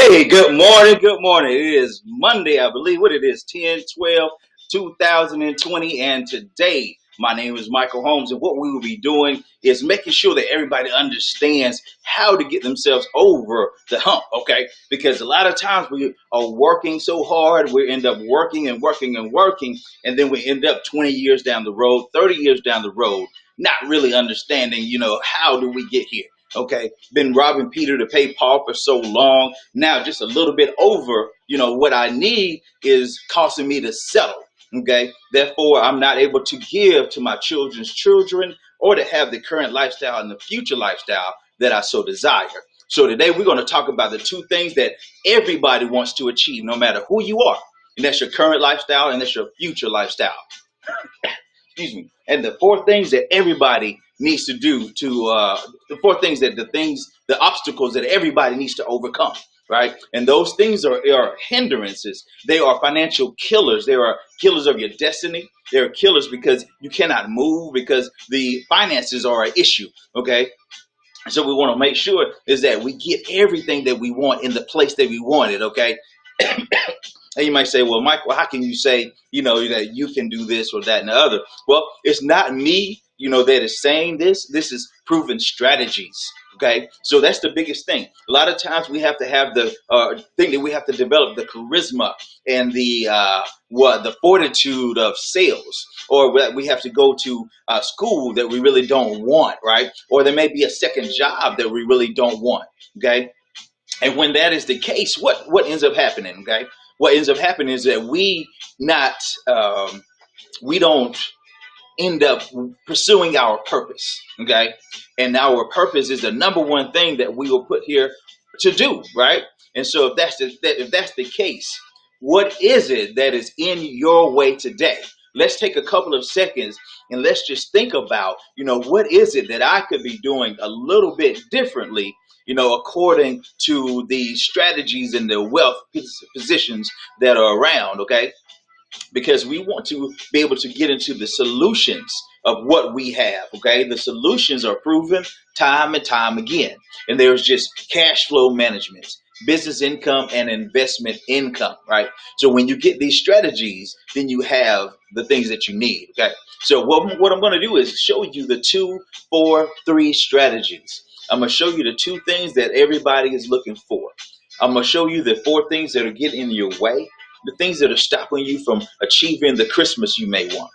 Hey, good morning. Good morning. It is Monday, I believe. What it is, 10/12/2020. And today, my name is Michael Holmes. And what we will be doing is making sure that everybody understands how to get themselves over the hump, okay? Because a lot of times we are working so hard, we end up working and working and working, and then we end up 20 years down the road, 30 years down the road, not really understanding, how do we get here? Okay, been robbing Peter to pay Paul for so long. Now, just a little bit over, what I need is costing me to settle. Okay, therefore, I'm not able to give to my children's children or to have the current lifestyle and the future lifestyle that I so desire. So, today we're going to talk about the two things that everybody wants to achieve, no matter who you are. And that's your current lifestyle and that's your future lifestyle. Excuse me. And the four things that everybody needs to do the four things that the obstacles that everybody needs to overcome, right? And those things are hindrances. They are financial killers. They are killers of your destiny. They are killers because you cannot move because the finances are an issue, okay? So we want to make sure is that we get everything that we want in the place that we want it, okay? And you might say, well, Michael, how can you say, that you can do this or that and the other? Well, it's not me, that is saying this. This is proven strategies. Okay, so that's the biggest thing. A lot of times we have to have the thing that we have to develop the charisma and the fortitude of sales, or that we have to go to school that we really don't want, right? Or there may be a second job that we really don't want. Okay, and when that is the case, what ends up happening? Okay, what ends up happening is that we don't end up pursuing our purpose. Okay, and our purpose is the number one thing that we will put here to do, right? And so if that's the case, what is it that is in your way today? Let's take a couple of seconds and let's just think about, what is it that I could be doing a little bit differently, according to the strategies and the wealth positions that are around, okay? Because we want to be able to get into the solutions of what we have, okay? The solutions are proven time and time again. And there's just cash flow management, business income, and investment income, right? So when you get these strategies, then you have the things that you need, okay? So what I'm going to do is show you the 2, 4, 3 strategies. I'm going to show you the 2 things that everybody is looking for. I'm going to show you the 4 things that are getting in your way, the things that are stopping you from achieving the Christmas you may want.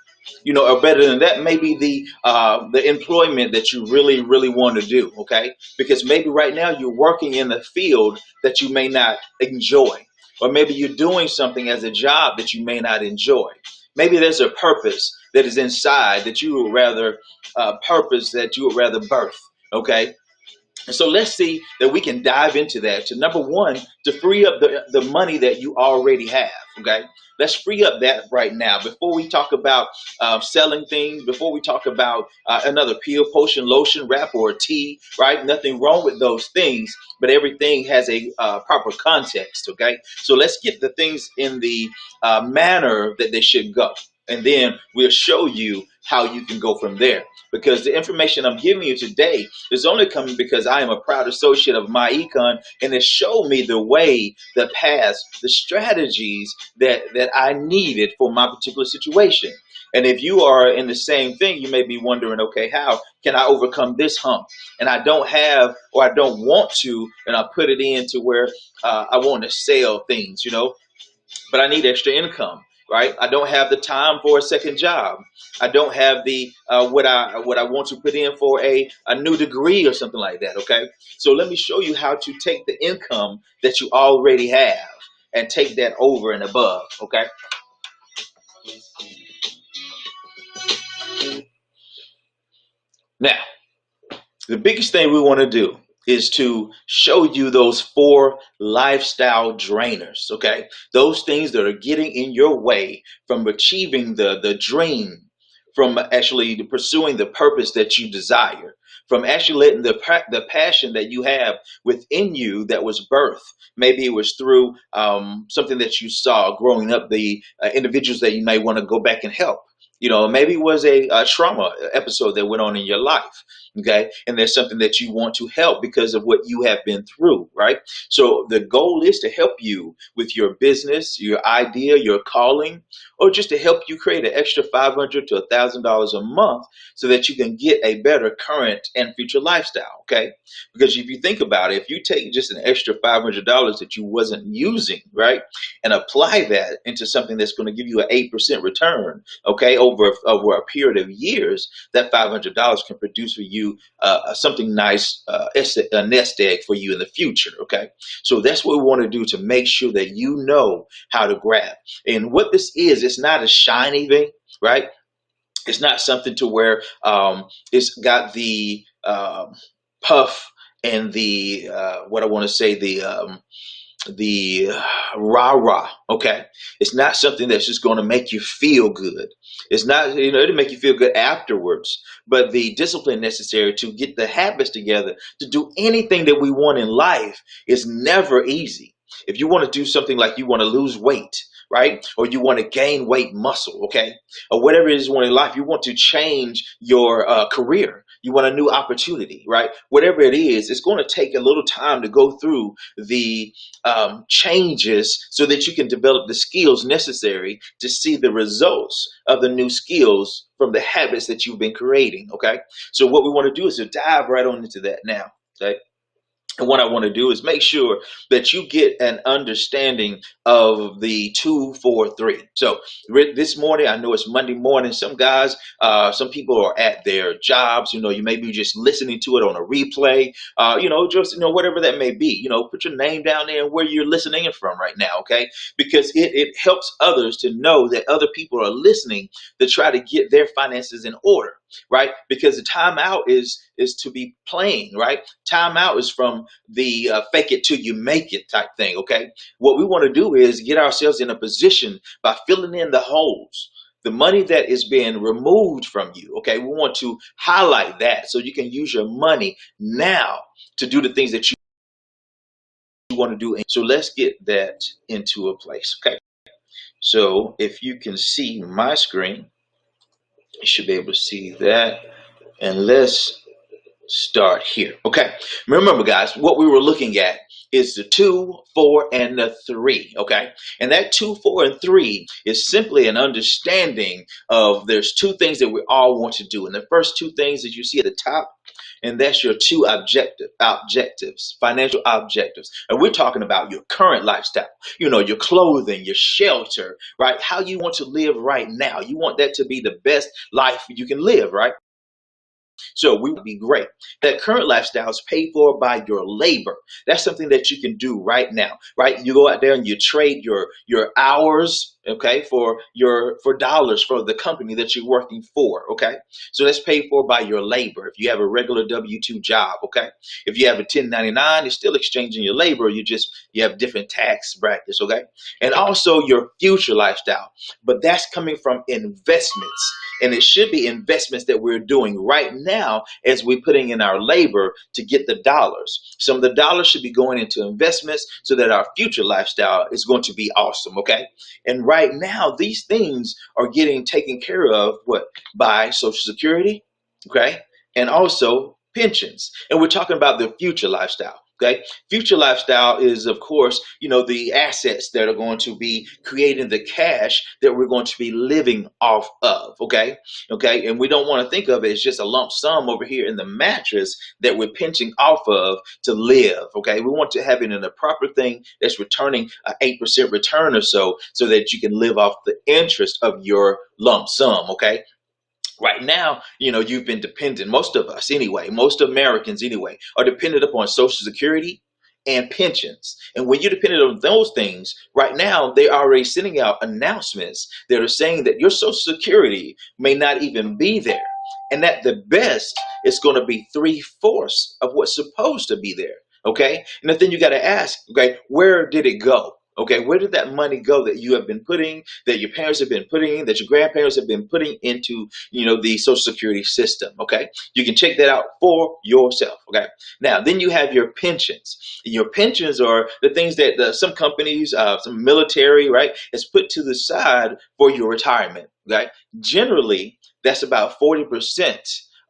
Or better than that, maybe the employment that you really, really want to do, okay? Because maybe right now you're working in a field that you may not enjoy. Or maybe you're doing something as a job that you may not enjoy. Maybe there's a purpose that is inside that you would rather birth, okay? And so let's see that we can dive into that to number one, to free up the money that you already have. Okay, let's free up that right now before we talk about selling things, before we talk about another pill, potion, lotion, wrap, or tea, right? Nothing wrong with those things, but everything has a proper context. Okay, so let's get the things in the manner that they should go. And then we'll show you how you can go from there. Because the information I'm giving you today is only coming because I am a proud associate of Myecon, and it showed me the way, the paths, the strategies that I needed for my particular situation. And if you are in the same thing, you may be wondering, okay, how can I overcome this hump? And I don't have, or I don't want to, and I put it into where I want to sell things, but I need extra income. Right, I don't have the time for a second job. I don't have the what I want to put in for a new degree or something like that. Okay, so let me show you how to take the income that you already have and take that over and above. Okay. Now, the biggest thing we want to do is to show you those 4 lifestyle drainers, okay? Those things that are getting in your way from achieving the dream, from actually pursuing the purpose that you desire, from actually letting the passion that you have within you that was birthed. Maybe it was through something that you saw growing up, the individuals that you may want to go back and help. Maybe it was a trauma episode that went on in your life. Okay. And there's something that you want to help because of what you have been through, right? So the goal is to help you with your business, your idea, your calling, or just to help you create an extra $500 to $1,000 a month so that you can get a better current and future lifestyle. Okay. Because if you think about it, if you take just an extra $500 that you wasn't using, right, and apply that into something that's going to give you an 8% return, okay, over a period of years, that $500 can produce for you something nice, a nest egg for you in the future. Okay, so that's what we want to do to make sure that you know how to grab. And what this is, it's not a shiny thing, right? It's not something to where it's got the puff and the what I want to say, the rah rah. Okay, it's not something that's just going to make you feel good. It's not, it'll make you feel good afterwards, but the discipline necessary to get the habits together to do anything that we want in life is never easy. If you want to do something like you want to lose weight, right, or you want to gain weight muscle, okay, or whatever it is you want in life, you want to change your career, you want a new opportunity, right, whatever it is, it's going to take a little time to go through the changes so that you can develop the skills necessary to see the results of the new skills from the habits that you've been creating. Okay, so what we want to do is to dive right on into that now. Okay, and what I want to do is make sure that you get an understanding of the 2-4-3. So this morning, I know it's Monday morning. Some guys, some people are at their jobs. You may be just listening to it on a replay. Whatever that may be. Put your name down there and where you're listening from right now. Okay, because it helps others to know that other people are listening to try to get their finances in order. Right, because the timeout is to be playing. Right, timeout is from the fake it till you make it type thing. Okay, what we want to do is get ourselves in a position by filling in the holes, the money that is being removed from you. Okay, we want to highlight that so you can use your money now to do the things that you want to do. So let's get that into a place. Okay, so if you can see my screen, you should be able to see that. And let's start here. Okay, remember guys, what we were looking at is the 2, 4, and the 3. Okay, and that 2, 4, and 3 is simply an understanding of there's two things that we all want to do. And the first two things that you see at the top, and that's your two objectives, financial objectives. And we're talking about your current lifestyle, your clothing, your shelter, right? How you want to live right now. You want that to be the best life you can live, right? So we would be great. That current lifestyle is paid for by your labor. That's something that you can do right now, right? You go out there and you trade your hours, okay, for dollars for the company that you're working for, okay? So that's paid for by your labor. If you have a regular W-2 job, okay? If you have a 1099, it's still exchanging your labor. You have different tax brackets, okay? And also your future lifestyle, but that's coming from investments. And it should be investments that we're doing right now as we're putting in our labor to get the dollars. Some of the dollars should be going into investments so that our future lifestyle is going to be awesome, okay? And right now, these things are getting taken care of by Social Security, okay? And also pensions. And we're talking about the future lifestyle. Okay, future lifestyle is, of course, the assets that are going to be creating the cash that we're going to be living off of. Okay, and we don't want to think of it as just a lump sum over here in the mattress that we're pinching off of to live. Okay, we want to have it in a proper thing that's returning an 8% return or so that you can live off the interest of your lump sum. Okay. Right now, you've been dependent, most of us anyway, most Americans anyway, are dependent upon Social Security and pensions. And when you're dependent on those things, right now, they're already sending out announcements that are saying that your Social Security may not even be there. And at the best, it's going to be 3/4 of what's supposed to be there. Okay. And then you got to ask, okay, where did it go? Okay, where did that money go that you have been putting, that your parents have been putting in, that your grandparents have been putting into, the Social Security system? Okay, you can check that out for yourself. Okay, now then you have your pensions. Your pensions are the things that some companies, some military, right, has put to the side for your retirement. Okay, generally that's about 40%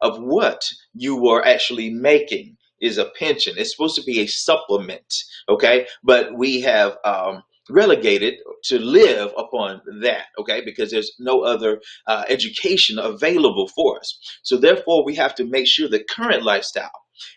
of what you were actually making is a pension. It's supposed to be a supplement, okay? But we have relegated to live upon that, okay? Because there's no other education available for us. So therefore, we have to make sure the current lifestyle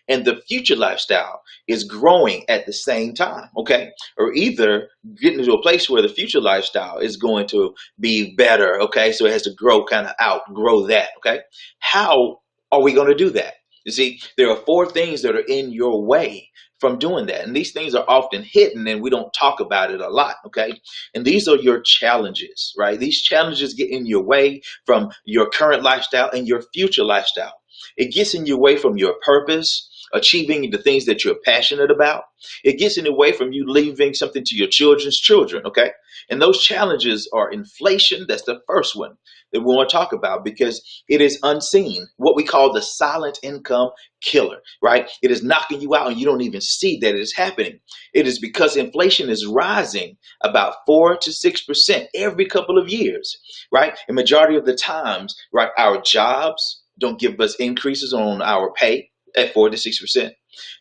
and the future lifestyle is growing at the same time, okay? Or either getting to a place where the future lifestyle is going to be better, okay? So it has to grow, kind of outgrow that, okay? How are we going to do that? You see, there are four things that are in your way from doing that. And these things are often hidden and we don't talk about it a lot, okay? And these are your challenges, right? These challenges get in your way from your current lifestyle and your future lifestyle. It gets in your way from your purpose, achieving the things that you're passionate about. It gets in the way from you leaving something to your children's children, okay? And those challenges are inflation. That's the first one that we want to talk about because it is unseen, what we call the silent income killer, right? It is knocking you out and you don't even see that it is happening. It is because inflation is rising about 4 to 6% every couple of years, right? And majority of the times, right, our jobs don't give us increases on our pay at 4 to 6%.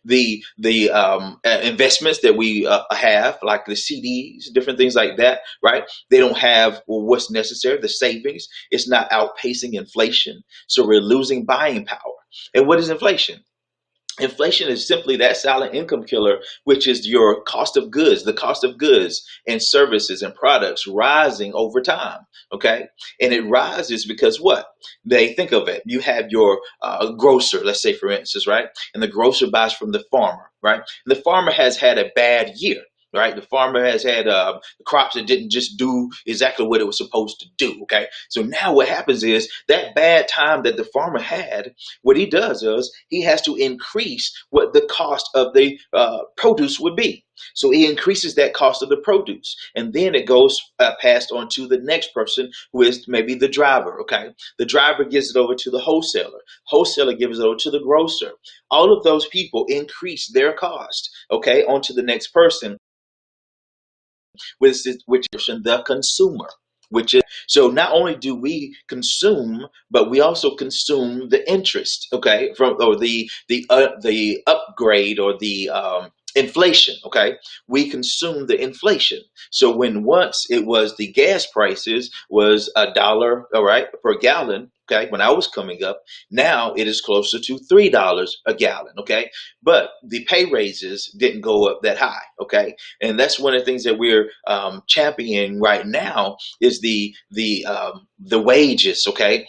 The investments that we have, like the CDs, different things like that, right? They don't have what's necessary. The savings, it's not outpacing inflation, so we're losing buying power. And what is inflation? Inflation is simply that silent income killer, which is your cost of goods, the cost of goods and services and products rising over time. Okay. And it rises because what? They think of it. You have your grocer, let's say, for instance, right? And the grocer buys from the farmer, right? And the farmer has had a bad year. Right, the farmer has had crops that didn't just do exactly what it was supposed to do. Okay, so now what happens is that bad time that the farmer had, what he does is he has to increase what the cost of the produce would be. So he increases that cost of the produce, and then it goes passed on to the next person, who is maybe the driver. Okay, the driver gives it over to the wholesaler. Wholesaler gives it over to the grocer. All of those people increase their cost. Okay, onto the next person, which is the consumer, which is, so not only do we consume, but we also consume the interest, okay, from, or the upgrade, or the inflation. Okay, we consume the inflation. So when once it was, the gas prices was $1, all right, per gallon. Okay, when I was coming up, now it is closer to $3 a gallon. Okay, but the pay raises didn't go up that high. Okay, and that's one of the things that we're championing right now is the wages. Okay,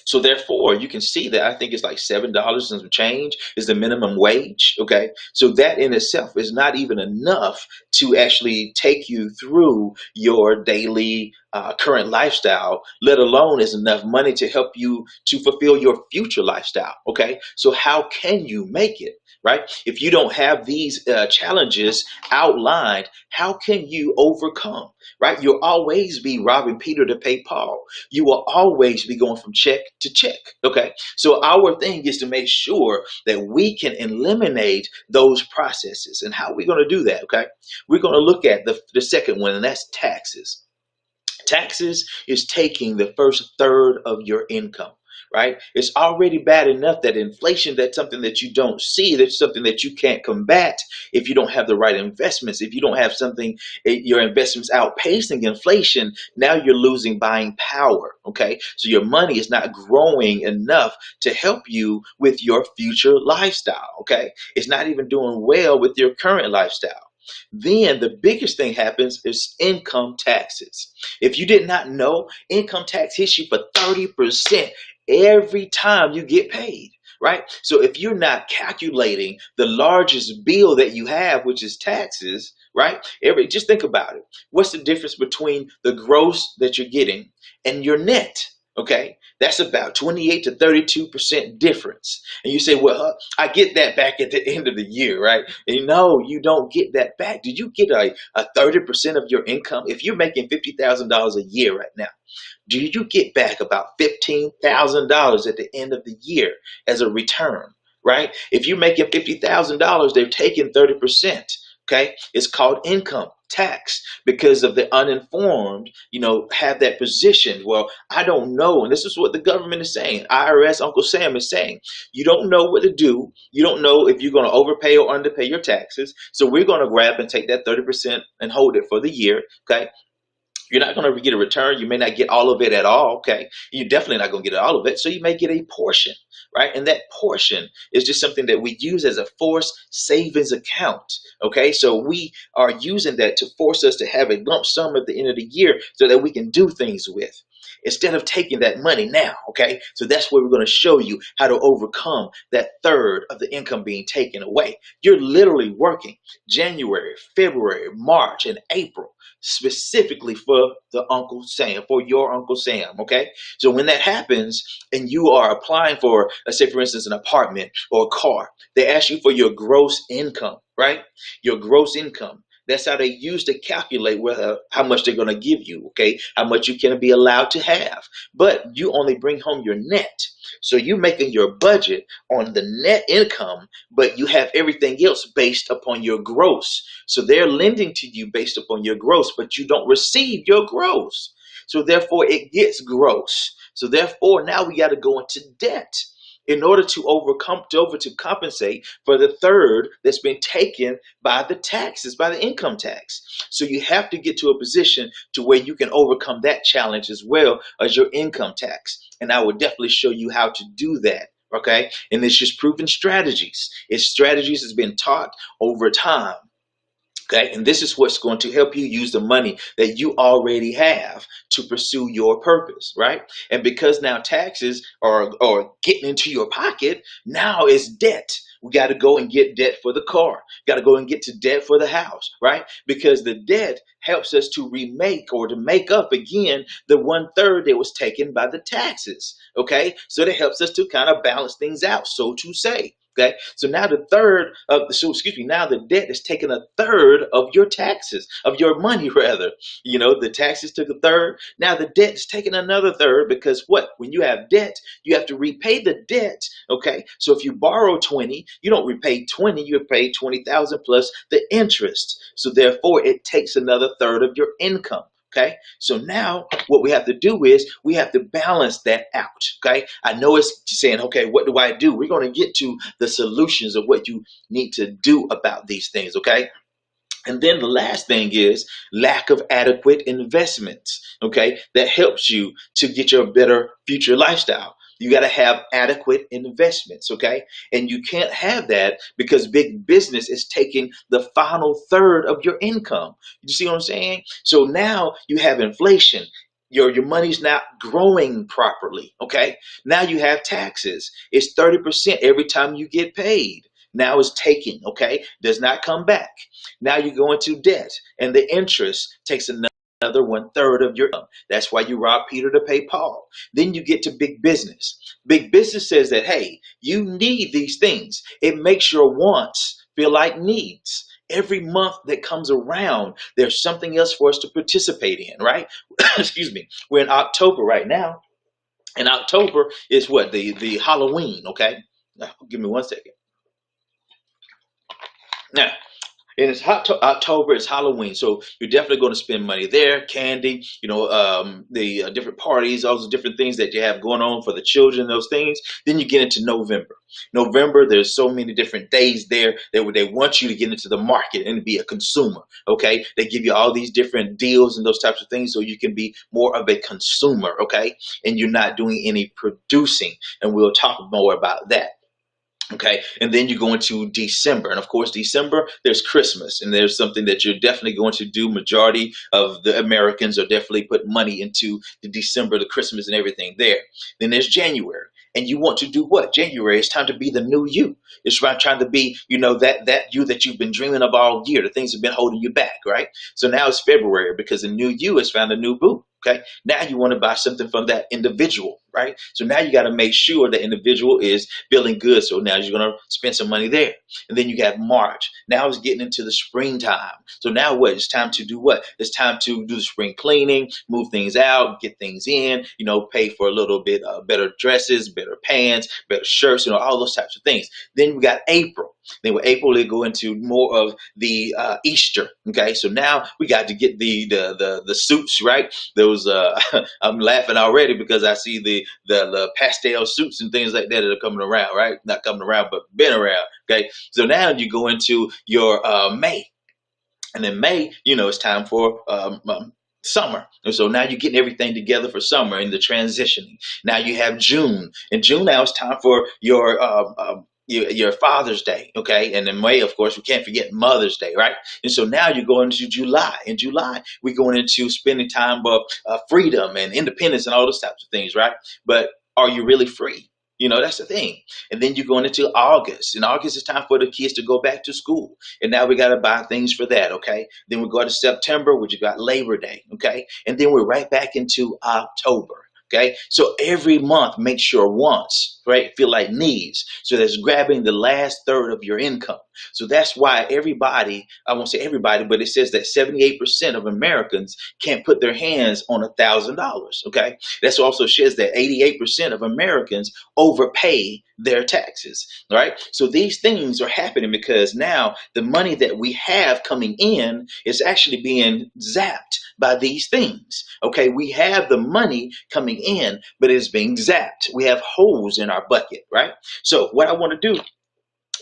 so therefore, you can see that I think it's like $7 and some change is the minimum wage. Okay, so that in itself is not even enough to actually take you through your daily current lifestyle, let alone is enough money to help you to fulfill your future lifestyle. Okay, so how can you make it? Right? If you don't have these challenges outlined, how can you overcome? Right? You'll always be robbing Peter to pay Paul. You will always be going from check to check. Okay. So our thing is to make sure that we can eliminate those processes. And how are we going to do that? Okay. We're going to look at the second one, and that's taxes. Taxes is taking the first third of your income, right? It's already bad enough that inflation, that's something that you don't see, that's something that you can't combat if you don't have the right investments. If you don't have something, your investments outpacing inflation, now you're losing buying power, okay? So your money is not growing enough to help you with your future lifestyle, okay? It's not even doing well with your current lifestyle. Then the biggest thing happens is income taxes. If you did not know, income tax hits you for 30% every time you get paid, right? So if you're not calculating the largest bill that you have, which is taxes, right? Just think about it. What's the difference between the gross that you're getting and your net? Okay, that's about 28 to 32% difference. And you say, well, I get that back at the end of the year, right? And no, you don't get that back. Did you get a 30% of your income? If you're making $50,000 a year right now, do you get back about $15,000 at the end of the year as a return, right? If you're making $50,000, they're taking 30%. Okay, it's called income tax because of the uninformed, have that position. Well, I don't know, and this is what the government is saying. IRS, Uncle Sam is saying, you don't know what to do. You don't know if you're going to overpay or underpay your taxes. So we're going to grab and take that 30% and hold it for the year. Okay, you're not going to get a return. You may not get all of it at all. Okay. You're definitely not going to get all of it. So you may get a portion, right? And that portion is just something that we use as a forced savings account. Okay. So we are using that to force us to have a lump sum at the end of the year so that we can do things with, instead of taking that money now. Okay. So that's where we're going to show you how to overcome that third of the income being taken away. You're literally working January, February, March, and April specifically for the Uncle Sam, for your Uncle Sam. Okay. So when that happens and you are applying for, let's say, for instance, an apartment or a car, they ask you for your gross income, right? Your gross income. That's how they use to calculate how much they're going to give you, okay? How much you can be allowed to have. But you only bring home your net. So you're making your budget on the net income, but you have everything else based upon your gross. So they're lending to you based upon your gross, but you don't receive your gross. So therefore it gets gross. So therefore now we got to go into debt in order to compensate for the third that's been taken by the taxes, by the income tax. So you have to get to a position to where you can overcome that challenge as well as your income tax. And I will definitely show you how to do that. Okay. And it's just proven strategies. It's strategies that's been taught over time. Okay, and this is what's going to help you use the money that you already have to pursue your purpose, right? And because now taxes are getting into your pocket, now it's debt. We got to go and get debt for the car. Got to go and get to debt for the house, right? Because the debt helps us to remake or to make up again the 1/3 that was taken by the taxes. Okay, so that helps us to kind of balance things out, so to say. Okay, so now now the debt is taking a third of your taxes, of your money rather. The taxes took a third. Now the debt is taking another third because what? When you have debt, you have to repay the debt. Okay, so if you borrow 20, you don't repay 20, you pay 20,000 plus the interest. So therefore, it takes another third of your income. Okay, so now what we have to do is we have to balance that out. Okay, I know it's saying, okay, what do I do? We're going to get to the solutions of what you need to do about these things. Okay. And then the last thing is lack of adequate investments. Okay, that helps you to get your better future lifestyle. You got to have adequate investments, okay? And you can't have that because big business is taking the final third of your income. You see what I'm saying? So now you have inflation. Your money's not growing properly, okay? Now you have taxes. It's 30% every time you get paid. Now it's taking, okay? Does not come back. Now you go into debt, and the interest takes another 1/3 of your income. That's why you rob Peter to pay Paul. Then you get to big business. Big business says that, hey, you need these things. It makes your wants feel like needs. Every month that comes around, there's something else for us to participate in, right? Excuse me. We're in October right now. And October is what? The Halloween, okay? Now, give me 1 second. Now, and it's October, it's Halloween, so you're definitely going to spend money there. Candy, the different parties, all those different things that you have going on for the children, those things. Then you get into November. November, there's so many different days there that they want you to get into the market and be a consumer. Okay, they give you all these different deals and those types of things, so you can be more of a consumer. Okay, and you're not doing any producing, and we'll talk more about that. Okay, and then you go into December, and of course December there's Christmas, and there's something that you're definitely going to do. Majority of the Americans are definitely put money into the December, the Christmas and everything there. Then there's January, and you want to do what? January, it's time to be the new you. It's about trying to be, that you that you've been dreaming of all year. The things have been holding you back, right? So now it's February because the new you has found a new boo. Okay, now you want to buy something from that individual, right? So now you got to make sure the individual is feeling good. So now you're going to spend some money there. And then you have March. Now it's getting into the springtime. So now what? It's time to do what? It's time to do the spring cleaning, move things out, get things in, pay for a little bit better dresses, better pants, better shirts, all those types of things. Then we got April. Then with April, they go into more of the Easter. Okay, so now we got to get the suits, right? Those I'm laughing already because I see the pastel suits and things like that are coming around, right? Not coming around, but been around. Okay, so now you go into your May. And then May, it's time for summer. And so now you're getting everything together for summer and the transitioning. Now you have June. In June now it's time for your Father's Day, okay? And in May, of course, we can't forget Mother's Day, right? And so now you're going into July. In July, we're going into spending time of freedom and independence and all those types of things, right? But are you really free? That's the thing. And then you're going into August. In August, it's time for the kids to go back to school. And now we got to buy things for that, okay? Then we go to September, which you got Labor Day, okay? And then we're right back into October. Okay, so every month, make sure wants, right, feel like needs. So that's grabbing the last third of your income. So that's why everybody, I won't say everybody, but it says that 78% of Americans can't put their hands on $1,000. Okay, that's also says that 88% of Americans overpay their taxes. Right, so these things are happening because now the money that we have coming in is actually being zapped by these things. Okay, we have the money coming in, but it's being zapped. We have holes in our bucket, right? So what I want to do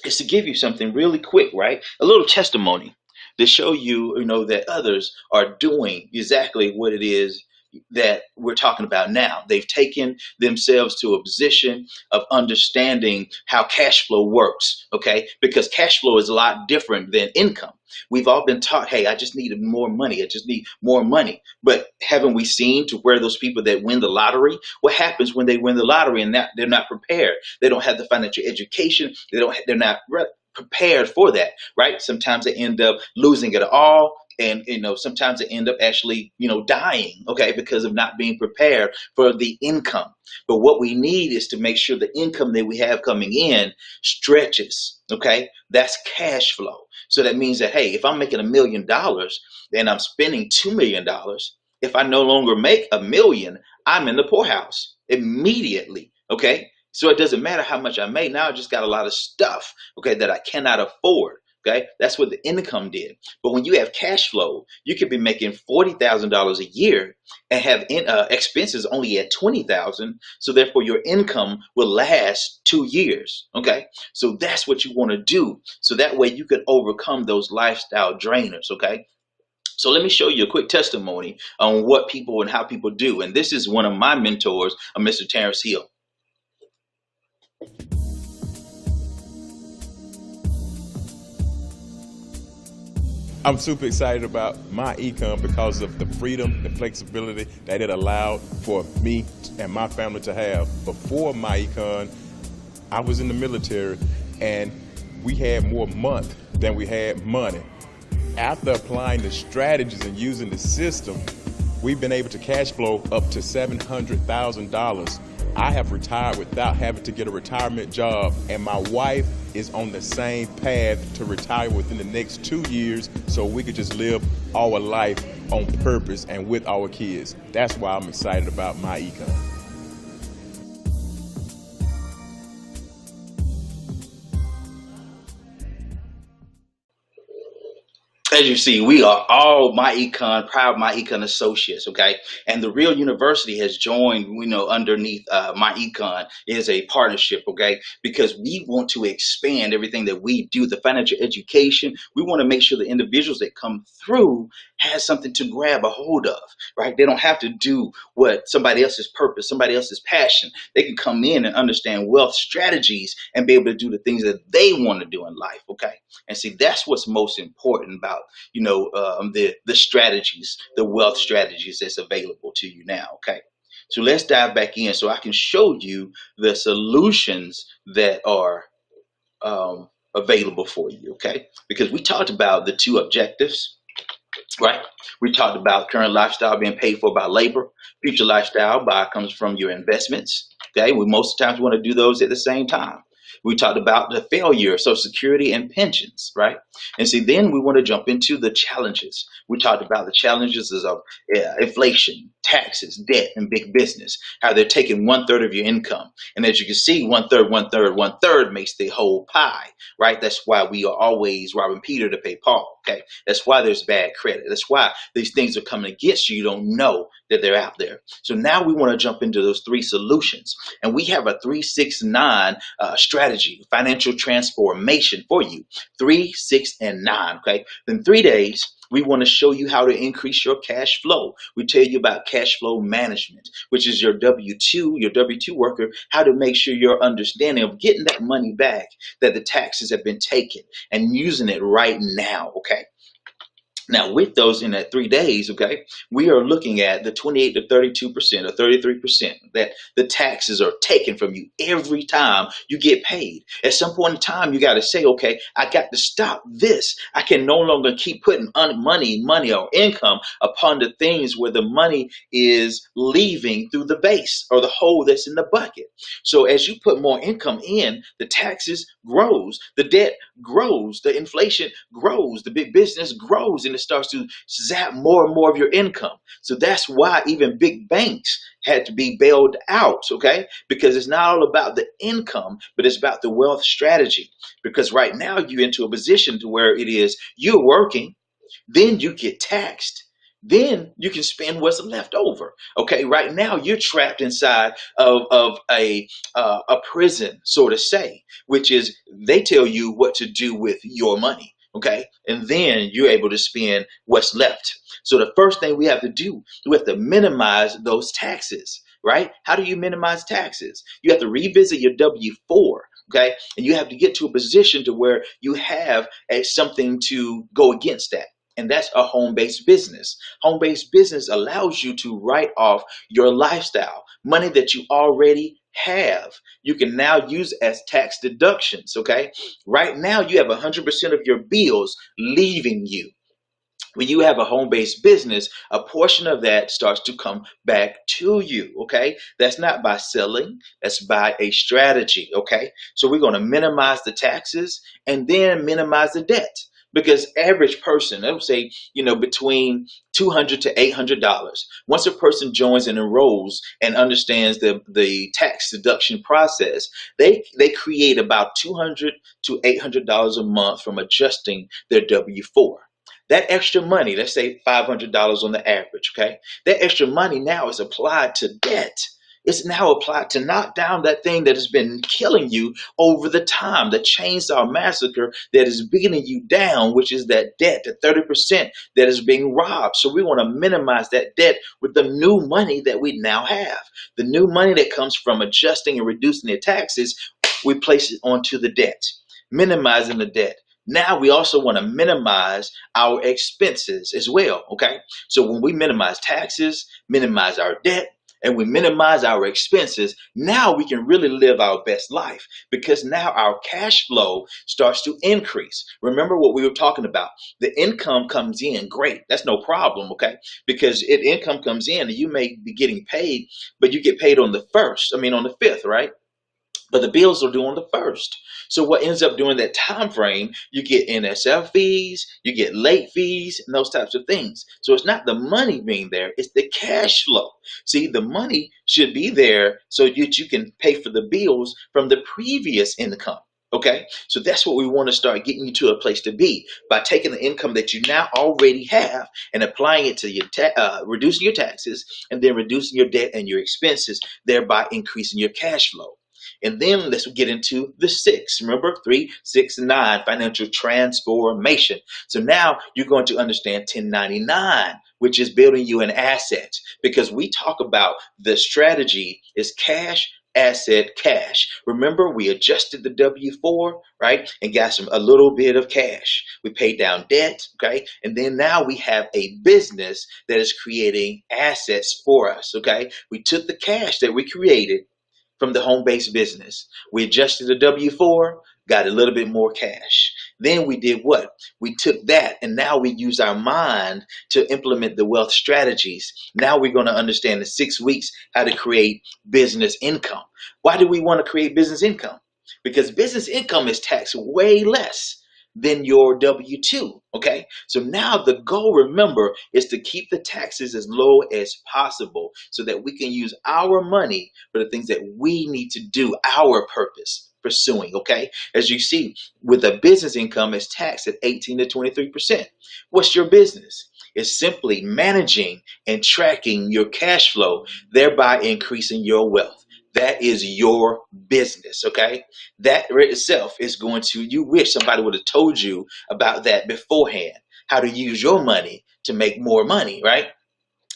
is to give you something really quick, right? A little testimony to show you, that others are doing exactly what it is that we're talking about now. They've taken themselves to a position of understanding how cash flow works, okay? Because cash flow is a lot different than income. We've all been taught, hey, I just need more money. I just need more money. But haven't we seen to where those people that win the lottery, what happens when they win the lottery and they're not prepared? They don't have the financial education. They're not prepared for that, right? Sometimes they end up losing it all. And, sometimes they end up actually, dying, okay, because of not being prepared for the income. But what we need is to make sure the income that we have coming in stretches, okay? That's cash flow. So that means that, hey, if I'm making $1 million and I'm spending $2 million, if I no longer make $1 million, I'm in the poorhouse immediately, okay? So it doesn't matter how much I make. Now I just got a lot of stuff, okay, that I cannot afford. Okay, that's what the income did. But when you have cash flow, you could be making $40,000 a year and have expenses only at $20,000. So therefore, your income will last 2 years. Okay, so that's what you want to do. So that way you can overcome those lifestyle drainers. Okay. So let me show you a quick testimony on what people and how people do. And this is one of my mentors, Mr. Terrence Hill. I'm super excited about Myecon because of the freedom, the flexibility that it allowed for me and my family to have. Before Myecon, I was in the military and we had more month than we had money. After applying the strategies and using the system, we've been able to cash flow up to $700,000. I have retired without having to get a retirement job, and my wife is on the same path to retire within the next 2 years so we could just live our life on purpose and with our kids. That's why I'm excited about Myecon. As you see, we are all Myecon, proud Myecon associates, okay? And the Real University has joined, underneath Myecon is a partnership, okay? Because we want to expand everything that we do, the financial education. We want to make sure the individuals that come through has something to grab a hold of, right? They don't have to do what somebody else's purpose, somebody else's passion. They can come in and understand wealth strategies and be able to do the things that they want to do in life, okay? And see, that's what's most important about the strategies, the wealth strategies that's available to you now. Okay, so let's dive back in so I can show you the solutions that are available for you. Okay, because we talked about the two objectives, right? We talked about current lifestyle being paid for by labor, future lifestyle by comes from your investments. Okay, we most times want to do those at the same time. We talked about the failure, Social Security and pensions, right? And see, then we want to jump into the challenges. We talked about the challenges of inflation, taxes, debt, and big business. How they're taking 1/3 of your income, and as you can see, 1/3, 1/3, 1/3 makes the whole pie, right? That's why we are always robbing Peter to pay Paul. Okay, that's why there's bad credit. That's why these things are coming against you. You don't know that they're out there. So now we want to jump into those three solutions, and we have a 3-6-9 strategy, financial transformation for you. 3, 6, and 9. Okay, in 3 days. We want to show you how to increase your cash flow. We tell you about cash flow management, which is your W2 worker, how to make sure you're understanding of getting that money back that the taxes have been taken and using it right now. Okay. Now, with those in that 3 days, okay, we are looking at the 28 to 32% or 33% that the taxes are taken from you every time you get paid. At some point in time, you got to say, okay, I got to stop this. I can no longer keep putting money or income upon the things where the money is leaving through the base or the hole that's in the bucket. So as you put more income in, the taxes grows, the debt grows, the inflation grows, the big business grows, and it starts to zap more and more of your income. So that's why even big banks had to be bailed out, okay? Because it's not all about the income, but it's about the wealth strategy. Because right now you're into a position to where it is you're working, then you get taxed. Then you can spend what's left over. Okay, right now you're trapped inside of a prison, so to say, which is they tell you what to do with your money. Okay, and then you're able to spend what's left. So the first thing we have to do, we have to minimize those taxes. Right? How do you minimize taxes? You have to revisit your W-4. Okay, and you have to get to a position to where you have something to go against that, and that's a home-based business. Home-based business allows you to write off your lifestyle, money that you already have. You can now use as tax deductions. Okay, right now you have 100% of your bills leaving you. When you have a home-based business, a portion of that starts to come back to you. Okay, that's not by selling, that's by a strategy. Okay, so we're going to minimize the taxes and then minimize the debt, because average person, I would say, between $200 to $800. Once a person joins and enrolls and understands the tax deduction process, they create about $200 to $800 a month from adjusting their W-4. That extra money, let's say $500 on the average, okay? That extra money now is applied to debt. It's now applied to knock down that thing that has been killing you over the time, the chainsaw massacre that is beating you down, which is that debt, the 30% that is being robbed. So we want to minimize that debt with the new money that we now have. The new money that comes from adjusting and reducing the taxes, we place it onto the debt, minimizing the debt. Now we also want to minimize our expenses as well, okay? So when we minimize taxes, minimize our debt, and we minimize our expenses, now we can really live our best life, because now our cash flow starts to increase. Remember what we were talking about. The income comes in, great. That's no problem, okay? Because if income comes in, you may be getting paid, but you get paid on the on the 5th, right? But the bills are due on the 1st. So what ends up during that time frame, you get NSF fees, you get late fees, and those types of things. So it's not the money being there, it's the cash flow. See, the money should be there so that you can pay for the bills from the previous income. Okay, so that's what we want to start getting you to a place to be, by taking the income that you now already have and applying it to your reducing your taxes, and then reducing your debt and your expenses, thereby increasing your cash flow. And then let's get into the 6. Remember, 3, 6, and 9, financial transformation. So now you're going to understand 1099, which is building you an asset, because we talk about the strategy is cash, asset, cash. Remember, we adjusted the W-4, right, and got a little bit of cash. We paid down debt, okay, and then now we have a business that is creating assets for us, okay. We took the cash that we created from the home-based business. We adjusted the W-4, got a little bit more cash. Then we did what? We took that and now we use our mind to implement the wealth strategies. Now we're going to understand in 6 weeks how to create business income. Why do we want to create business income? Because business income is taxed way less than your W-2. Okay. So now the goal, remember, is to keep the taxes as low as possible so that we can use our money for the things that we need to do, our purpose pursuing. Okay. As you see, with a business income, it's taxed at 18 to 23%. What's your business? It's simply managing and tracking your cash flow, thereby increasing your wealth. That is your business, okay? That itself is going to, you wish somebody would have told you about that beforehand, how to use your money to make more money, right?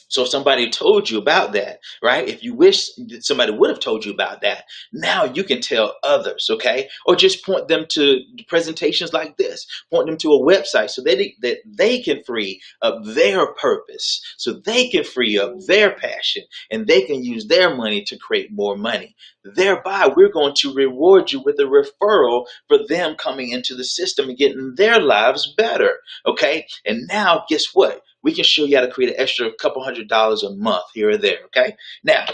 So if somebody told you about that, right? If you wish that somebody would have told you about that, now you can tell others, okay? Or just point them to presentations like this. Point them to a website so that they can free up their purpose, so they can free up their passion, and they can use their money to create more money. Thereby, we're going to reward you with a referral for them coming into the system and getting their lives better, okay? And now, guess what? We can show you how to create an extra couple $100s a month here or there, okay? Now,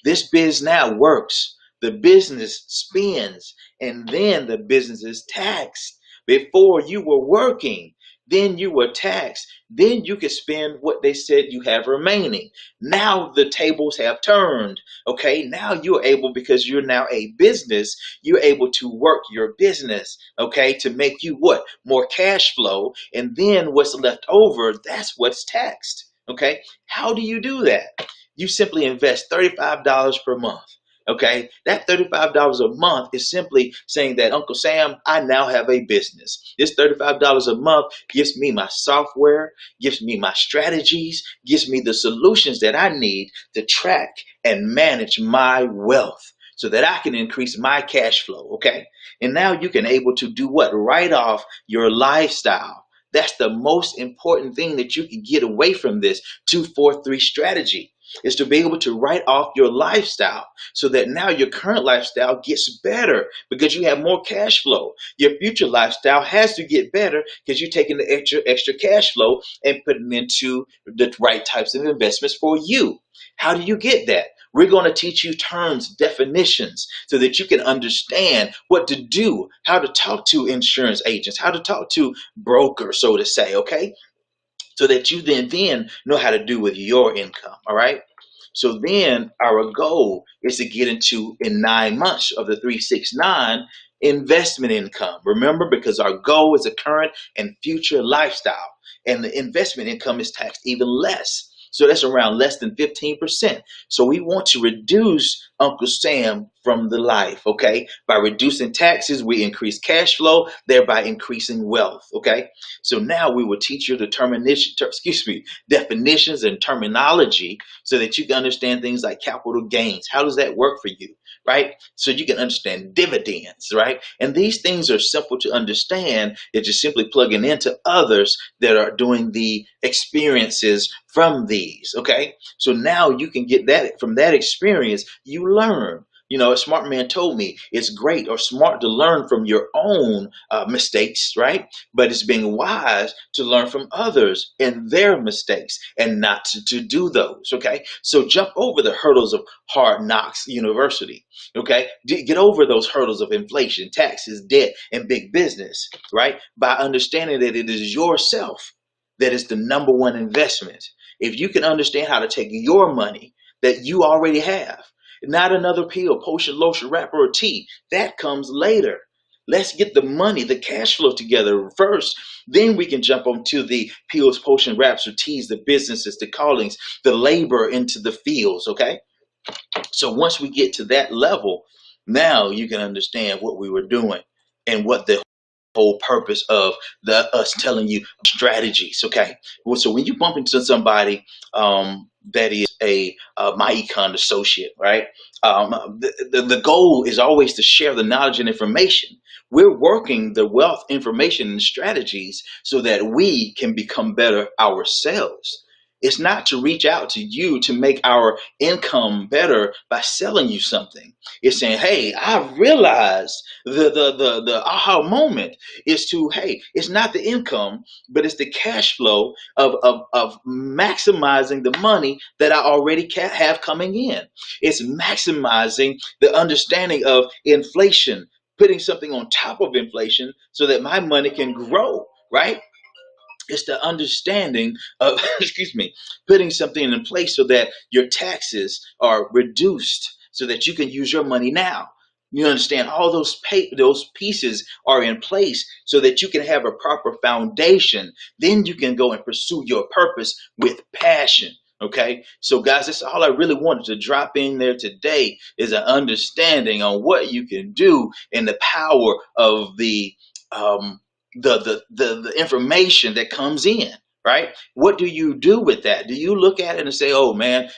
this biz now works. The business spends, and then the business is taxed. Before you were working, then you were taxed. Then you could spend what they said you have remaining. Now the tables have turned, okay? Now you're able, because you're now a business, you're able to work your business, okay, to make you what? More cash flow. And then what's left over, that's what's taxed, okay? How do you do that? You simply invest $35 per month. Okay, that $35 a month is simply saying that, Uncle Sam, I now have a business. This $35 a month gives me my software, gives me my strategies, gives me the solutions that I need to track and manage my wealth so that I can increase my cash flow. Okay, and now you can able to do what? Write off your lifestyle. That's the most important thing that you can get away from this 2-4-3 strategy, is to be able to write off your lifestyle so that now your current lifestyle gets better because you have more cash flow. Your future lifestyle has to get better because you're taking the extra cash flow and putting it into the right types of investments for you. How do you get that? We're going to teach you terms, definitions, so that you can understand what to do, how to talk to insurance agents, how to talk to brokers, so to say, okay? So that you then know how to do with your income, all right? So then our goal is to get into, in 9 months of the 369, investment income. Remember, because our goal is a current and future lifestyle, and the investment income is taxed even less. So that's around less than 15%. So we want to reduce Uncle Sam from the life, okay? By reducing taxes, we increase cash flow, thereby increasing wealth, okay? So now we will teach you definitions and terminology so that you can understand things like capital gains. How does that work for you, right? So you can understand dividends, right? And these things are simple to understand. They're just simply plugging into others that are doing the experiences from these, okay? So now you can get that from that experience, you learn. You know, a smart man told me it's great or smart to learn from your own mistakes, right? But it's being wise to learn from others and their mistakes and not to do those, okay? So jump over the hurdles of Hard Knocks University, okay? Get over those hurdles of inflation, taxes, debt, and big business, right? By understanding that it is yourself that is the number one investment. If you can understand how to take your money that you already have, not another pill, potion, lotion, wrapper, or tea, that comes later. Let's get the money, the cash flow together first. Then we can jump onto the pills, potion, wraps, or teas, the businesses, the callings, the labor into the fields, okay? So once we get to that level, now you can understand what we were doing and what the whole purpose of us telling you strategies, okay? Well, so when you bump into somebody that is a Myecon associate, right? The goal is always to share the knowledge and information. We're working the wealth, information, and strategies so that we can become better ourselves. It's not to reach out to you to make our income better by selling you something. It's saying, hey, I realized the aha moment is to, hey, it's not the income, but it's the cash flow of maximizing the money that I already have coming in. It's maximizing the understanding of inflation, putting something on top of inflation so that my money can grow, right? It's the understanding of, excuse me, putting something in place so that your taxes are reduced so that you can use your money now. You understand all those pieces are in place so that you can have a proper foundation. Then you can go and pursue your purpose with passion. Okay, so guys, that's all I really wanted to drop in there today is an understanding on what you can do and the power of um, the information that comes in, right? What do you do with that? Do you look at it and say, oh man,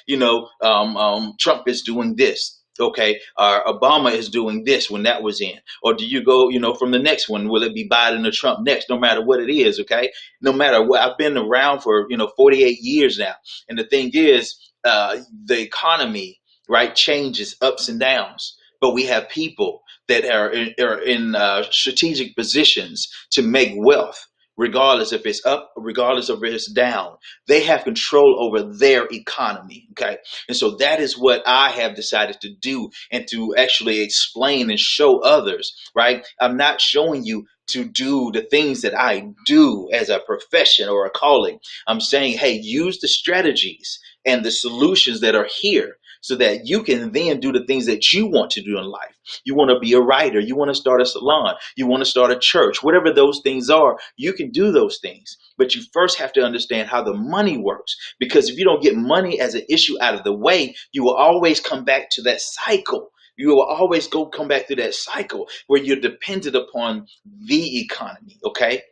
Trump is doing this, okay, or Obama is doing this when that was in? Or do you go, from the next one, will it be Biden or Trump next? No matter what it is, okay? No matter what, I've been around for 48 years now, and the thing is, the economy, right, changes ups and downs, but we have people that are in strategic positions to make wealth, regardless if it's up, regardless if it's down. They have control over their economy. Okay. And so that is what I have decided to do and to actually explain and show others, right? I'm not showing you to do the things that I do as a profession or a calling. I'm saying, hey, use the strategies and the solutions that are here so that you can then do the things that you want to do in life. You want to be a writer, you want to start a salon, you want to start a church, whatever those things are, you can do those things. But you first have to understand how the money works. Because if you don't get money as an issue out of the way, you will always come back to that cycle. You will always come back to that cycle where you're dependent upon the economy. Okay.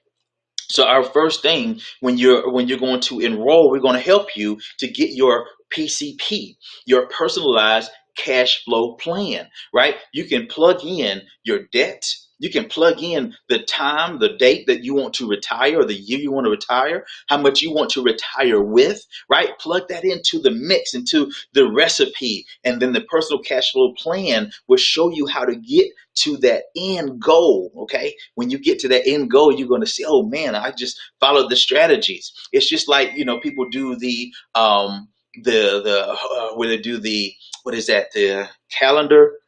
So our first thing when you're going to enroll, we're going to help you to get your PCP, your personalized cash flow plan, right? You can plug in your debt. You can plug in the time, the date that you want to retire, or the year you want to retire, how much you want to retire with, right? Plug that into the mix, into the recipe, and then the personal cash flow plan will show you how to get to that end goal. Okay, when you get to that end goal, you're going to see, oh man, I just followed the strategies. It's just like people do the where they do the, what is that, the calendar,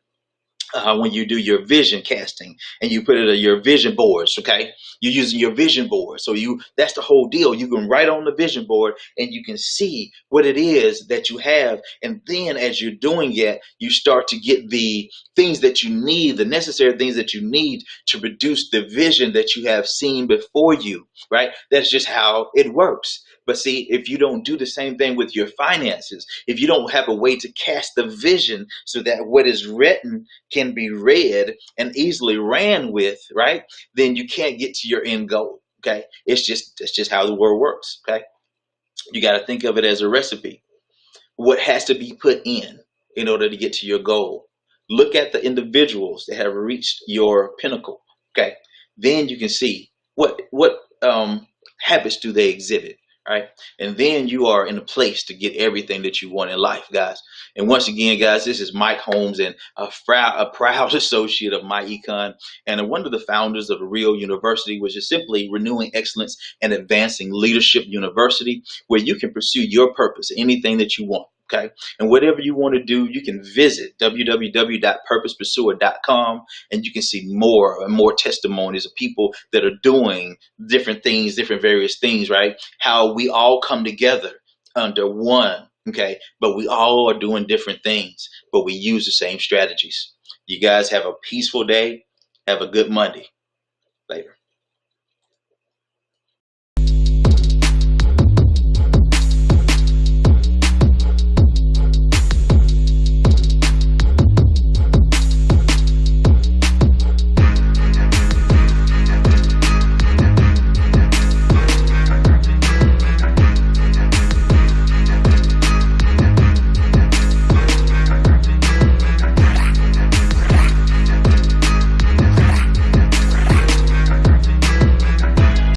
when you do your vision casting and you put it on your vision boards. Okay, you're using your vision board, so that's the whole deal. You can write on the vision board and you can see what it is that you have, and then as you're doing it, you start to get the things that you need, the necessary things that you need to produce the vision that you have seen before you, right? That's just how it works. But see, if you don't do the same thing with your finances, if you don't have a way to cast the vision so that what is written can be read and easily ran with, right? Then you can't get to your end goal. Okay. That's just how the world works. Okay. You got to think of it as a recipe. What has to be put in order to get to your goal? Look at the individuals that have reached your pinnacle. Okay. Then you can see what habits do they exhibit, right? And then you are in a place to get everything that you want in life, guys. And once again, guys, this is Mike Holmes, and a proud associate of Myecon, and one of the founders of the Real University, which is simply renewing excellence and advancing leadership university, where you can pursue your purpose, anything that you want. Okay. And whatever you want to do, you can visit www.purposepursuer.com, and you can see more and more testimonies of people that are doing different things, different various things, right? How we all come together under one. Okay. But we all are doing different things, but we use the same strategies. You guys have a peaceful day. Have a good Monday. Later.